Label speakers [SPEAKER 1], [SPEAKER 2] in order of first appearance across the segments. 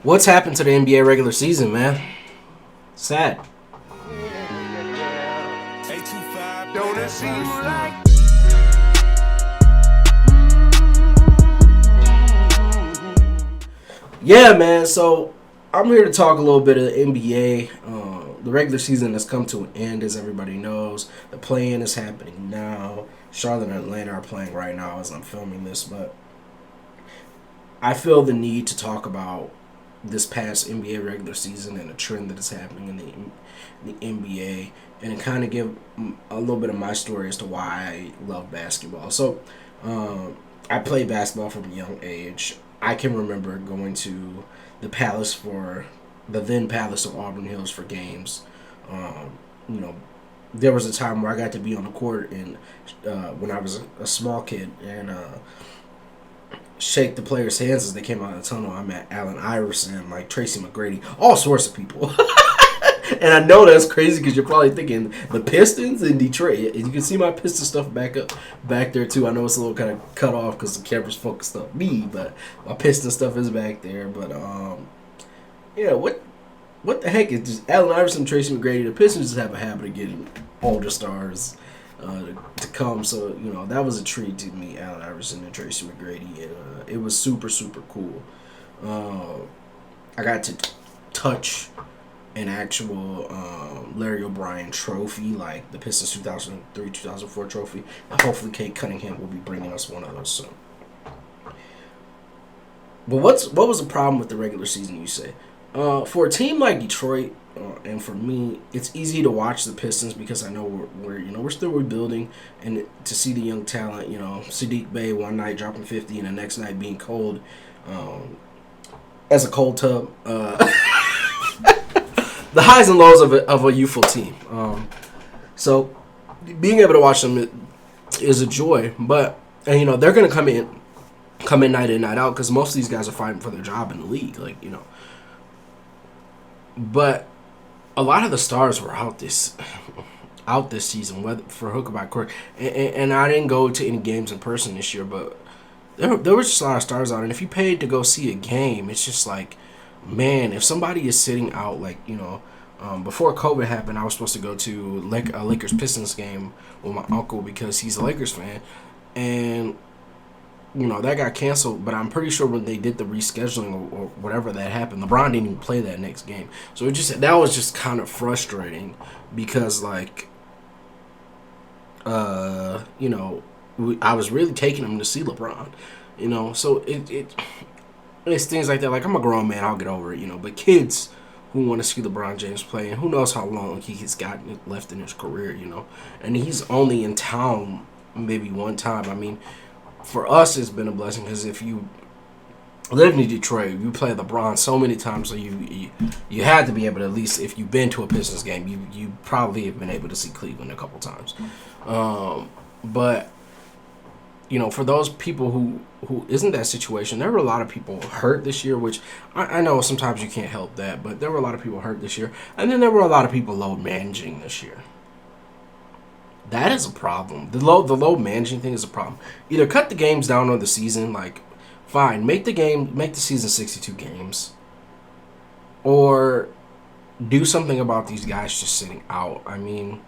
[SPEAKER 1] What's happened to the NBA regular season, man? Sad.
[SPEAKER 2] Don't it seem like
[SPEAKER 1] Yeah, man. So I'm here to talk a little bit of the NBA. The regular season has come to an end, as everybody knows. The play-in is happening now. Charlotte and Atlanta are playing right now as I'm filming this, but I feel the need to talk about this past NBA regular season and the trend that is happening in the NBA, and kind of give a little bit of my story as to why I love basketball. So, I played basketball from a young age. I can remember going to the Palace for the then Palace of Auburn Hills for games. You know, there was a time where I got to be on the court and when I was a small kid and shake the players' hands as they came out of the tunnel. I met Allen Iverson, like Tracy McGrady, all sorts of people. And I know that's crazy because you're probably thinking the Pistons in Detroit. You can see my Piston stuff back there too. I know it's a little kind of cut off because the camera's focused on me, but my Piston stuff is back there. But yeah, what the heck is just Allen Iverson, Tracy McGrady? The Pistons just have a habit of getting older stars to come. So that was a treat to meet Allen Iverson and Tracy McGrady, and it was super super cool. I got to touch an actual Larry O'Brien trophy, like the Pistons 2003-2004 trophy. And hopefully Kate Cunningham will be bringing us one of those soon. But what was the problem with the regular season, you say? For a team like Detroit, and for me, it's easy to watch the Pistons because I know we're still rebuilding, and to see the young talent, Sadiq Bey one night dropping 50 and the next night being cold as a cold tub. The highs and lows of a youthful team. So being able to watch them is a joy. But they're gonna come in night in, night out because most of these guys are fighting for their job in the league. But a lot of the stars were out this season, whether for hook or by crook. And I didn't go to any games in person this year, but there was just a lot of stars out. And if you paid to go see a game, it's just like, man, if somebody is sitting out, before COVID happened, I was supposed to go to a Lakers Pistons game with my uncle because he's a Lakers fan, and that got canceled. But I'm pretty sure when they did the rescheduling or whatever that happened, LeBron didn't even play that next game. So that was just kind of frustrating because I was really taking him to see LeBron, So it's things like that. Like, I'm a grown man, I'll get over it, But kids who want to see LeBron James play, and who knows how long he's got left in his career, And he's only in town maybe one time. I mean, for us, it's been a blessing because if you live in Detroit, you play LeBron so many times, so you had to be able to, at least if you've been to a Pistons game, you probably have been able to see Cleveland a couple times. But for those people who isn't that situation, there were a lot of people hurt this year, which I know sometimes you can't help that, but there were a lot of people hurt this year. And then there were a lot of people load managing this year. That is a problem. The load managing thing is a problem. Either cut the games down on the season, fine, make the season 62 games, or do something about these guys just sitting out. I mean,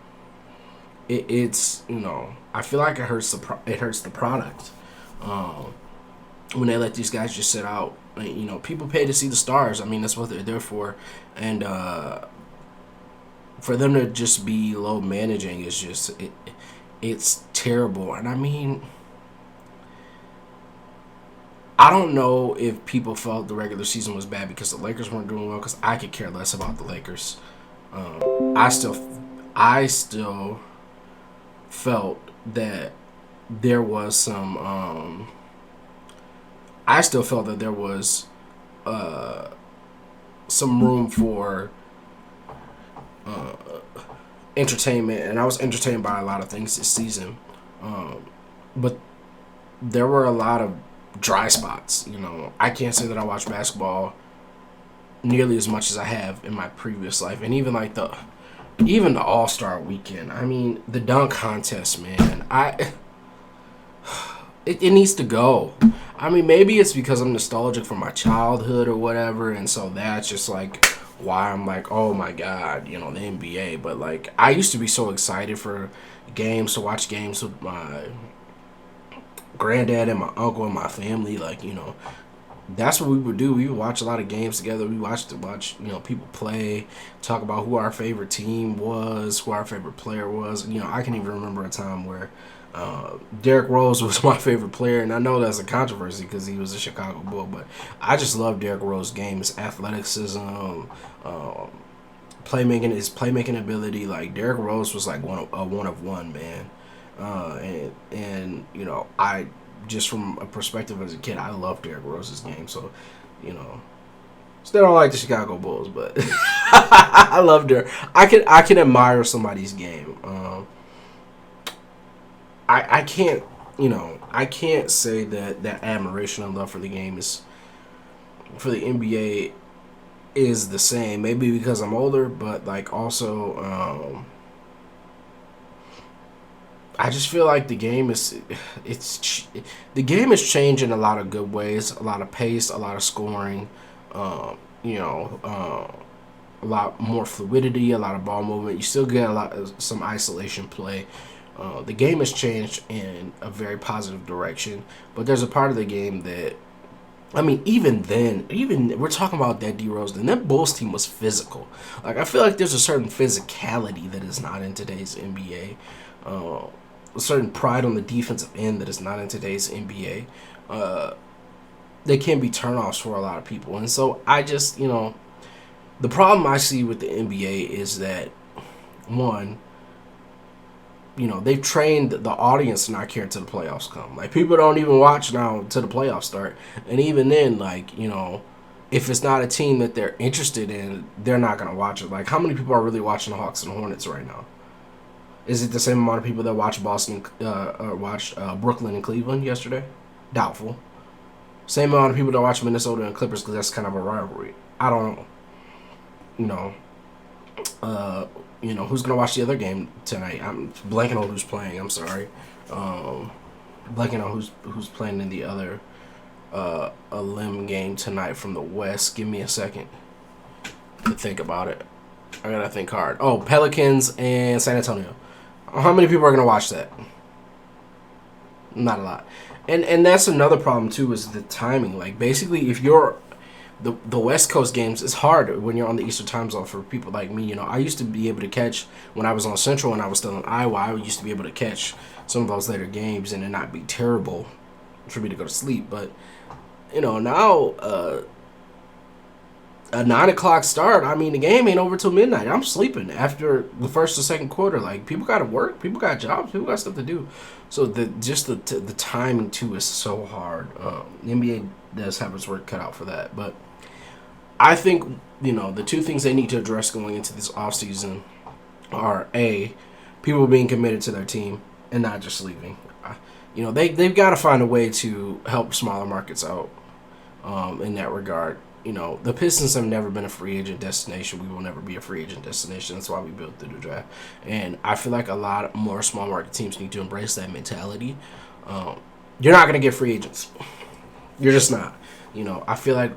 [SPEAKER 1] it's I feel like it hurts the product when they let these guys just sit out. People pay to see the stars. I mean, that's what they're there for, and for them to just be low managing is just it's terrible. And I mean, I don't know if people felt the regular season was bad because the Lakers weren't doing well, because I could care less about the Lakers. I still felt that there was some I still felt that there was some room for entertainment, and I was entertained by a lot of things this season, but there were a lot of dry spots. I can't say that I watched basketball nearly as much as I have in my previous life, and even the All-Star weekend. I mean, the dunk contest, man. It needs to go. I mean, maybe it's because I'm nostalgic for my childhood or whatever, and so that's just like why I'm like, oh my god, you know, the NBA. But like, I used to be so excited for games to watch games with my granddad and my uncle and my family. Like, you know, that's what we would do. We would watch a lot of games together. We watch you know, people play, talk about who our favorite team was, who our favorite player was. You know, I can even remember a time where Derrick Rose was my favorite player, and I know that's a controversy because he was a Chicago Bull, but I just love Derrick Rose's game, his athleticism, his playmaking ability. Like Derrick Rose was like one of one man, and you know, I just from a perspective as a kid, I love Derrick Rose's game. So, you know, still don't like the Chicago Bulls, but I love Derrick. I can admire somebody's game. I can't, you know, I can't say that admiration and love for the game is for the NBA is the same. Maybe because I'm older, but like also, I just feel like the game is changing in a lot of good ways, a lot of pace, a lot of scoring, you know, a lot more fluidity, a lot of ball movement. You still get a lot of some isolation play. The game has changed in a very positive direction, but there's a part of the game that, I mean, even then, even we're talking about that D Rose, and that Bulls team was physical. Like, I feel like there's a certain physicality that is not in today's NBA. A certain pride on the defensive end that is not in today's NBA. They can be turnoffs for a lot of people, and so I just, you know, the problem I see with the NBA is that one, you know, they've trained the audience to not care until the playoffs come. Like, people don't even watch now until the playoffs start. And even then, like, you know, if it's not a team that they're interested in, they're not going to watch it. Like, how many people are really watching the Hawks and Hornets right now? Is it the same amount of people that watched Brooklyn and Cleveland yesterday? Doubtful. Same amount of people that watch Minnesota and Clippers because that's kind of a rivalry. I don't know. You know, you know, who's gonna watch the other game tonight? I'm blanking on who's playing. I'm sorry, blanking on who's playing in the other a limb game tonight from the West. Give me a second to think about it. I gotta think hard. Oh, Pelicans and San Antonio. How many people are gonna watch that? Not a lot. And that's another problem too, is the timing. Like, basically, if you're the West Coast games, it's hard when you're on the Eastern time zone for people like me. You know, I used to be able to catch when I was on Central and I was still in Iowa. I used to be able to catch some of those later games and it not be terrible for me to go to sleep. But you know, now a 9 o'clock start. I mean, the game ain't over till midnight. I'm sleeping after the first or second quarter. Like, people got to work, people got jobs, people got stuff to do. So the timing too is so hard. The NBA does have its work cut out for that, but I think, you know, the two things they need to address going into this offseason are A, people being committed to their team and not just leaving. You know, they've got to find a way to help smaller markets out in that regard. You know, the Pistons have never been a free agent destination. We will never be a free agent destination. That's why we built through the draft. And I feel like a lot more small market teams need to embrace that mentality. You're not going to get free agents. You're just not. You know, I feel like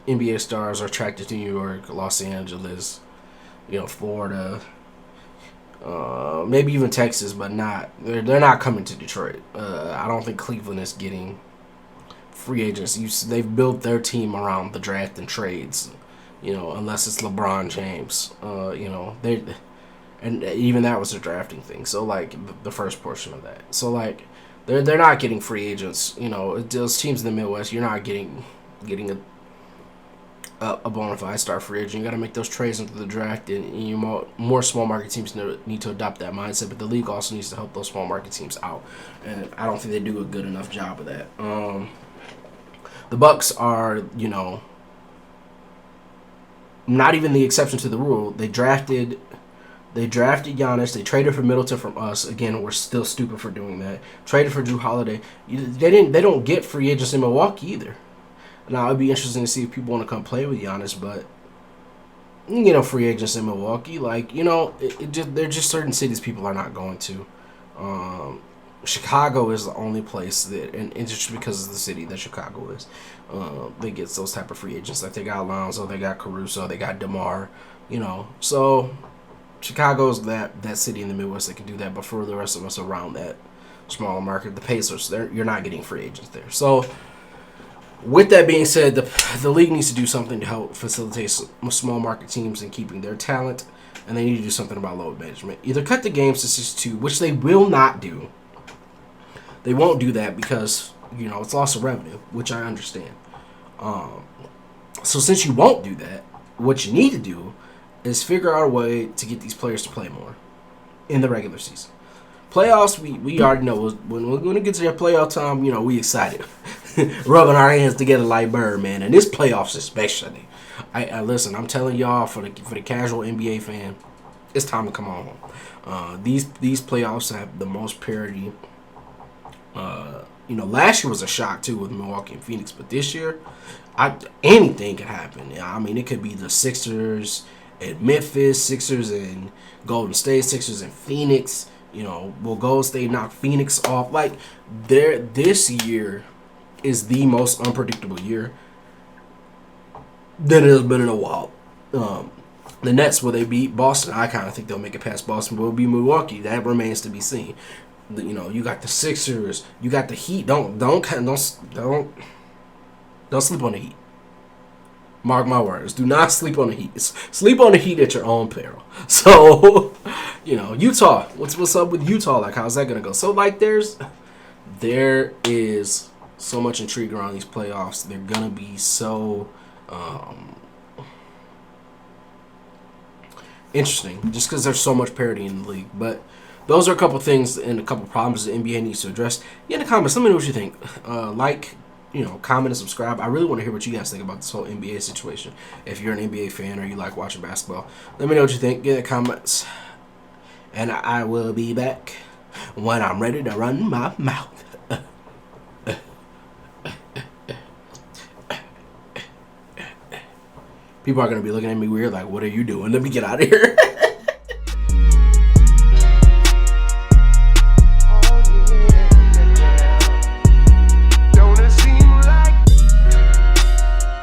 [SPEAKER 1] NBA stars are attracted to New York, Los Angeles, you know, Florida, maybe even Texas, but not. They're not coming to Detroit. I don't think Cleveland is getting free agents. They've built their team around the draft and trades, you know, unless it's LeBron James. You know, and even that was a drafting thing. So, like, the first portion of that. So, like, they're not getting free agents. You know, those teams in the Midwest, you're not getting a bona fide star free agent. You got to make those trades into the draft, and more small market teams need to adopt that mindset. But the league also needs to help those small market teams out, and I don't think they do a good enough job of that. The Bucks are, you know, not even the exception to the rule. They drafted Giannis. They traded for Middleton from us. Again, we're still stupid for doing that. Traded for Drew Holiday. They don't get free agents in Milwaukee either. Now, it'd be interesting to see if people want to come play with Giannis, but, you know, free agents in Milwaukee, like, you know, there are just certain cities people are not going to. Chicago is the only place that, and it's just because of the city that Chicago is, they get those type of free agents. Like they got Alonzo, they got Caruso, they got DeMar, So Chicago's that city in the Midwest that can do that. But for the rest of us around that smaller market, the Pacers, you're not getting free agents there. So with that being said, the league needs to do something to help facilitate small market teams in keeping their talent, and they need to do something about load management. Either cut the games to 62, which they will not do. They won't do that because it's loss of revenue, which I understand. So since you won't do that, what you need to do is figure out a way to get these players to play more in the regular season. Playoffs, we already know when we're going to get to that playoff time, we excited. Rubbing our hands together like Birdman. And this playoffs especially. I listen, I'm telling y'all, for the casual NBA fan, it's time to come on home. These playoffs have the most parity. Last year was a shock too with Milwaukee and Phoenix, but this year, anything could happen. I mean, it could be the Sixers and Memphis, Sixers and Golden State, Sixers and Phoenix. Will Golden State knock Phoenix off? Like, this year is the most unpredictable year that it has been in a while. The Nets, will they beat Boston? I kind of think they'll make it past Boston. Will it be Milwaukee? That remains to be seen. You got the Sixers, you got the Heat. Don't sleep on the Heat. Mark my words. Do not sleep on the Heat. Sleep on the Heat at your own peril. So, Utah. What's up with Utah? Like, how's that gonna go? So, like, there is so much intrigue around these playoffs. They're gonna be so interesting, just because there's so much parity in the league. But those are a couple things and a couple problems the NBA needs to address. In the comments, let me know what you think. Comment and subscribe. I really want to hear what you guys think about this whole NBA situation. If you're an NBA fan or you like watching basketball, let me know what you think. Get in the comments. And I will be back when I'm ready to run my mouth. People are going to be looking at me weird like, what are you doing? Let me get out of here.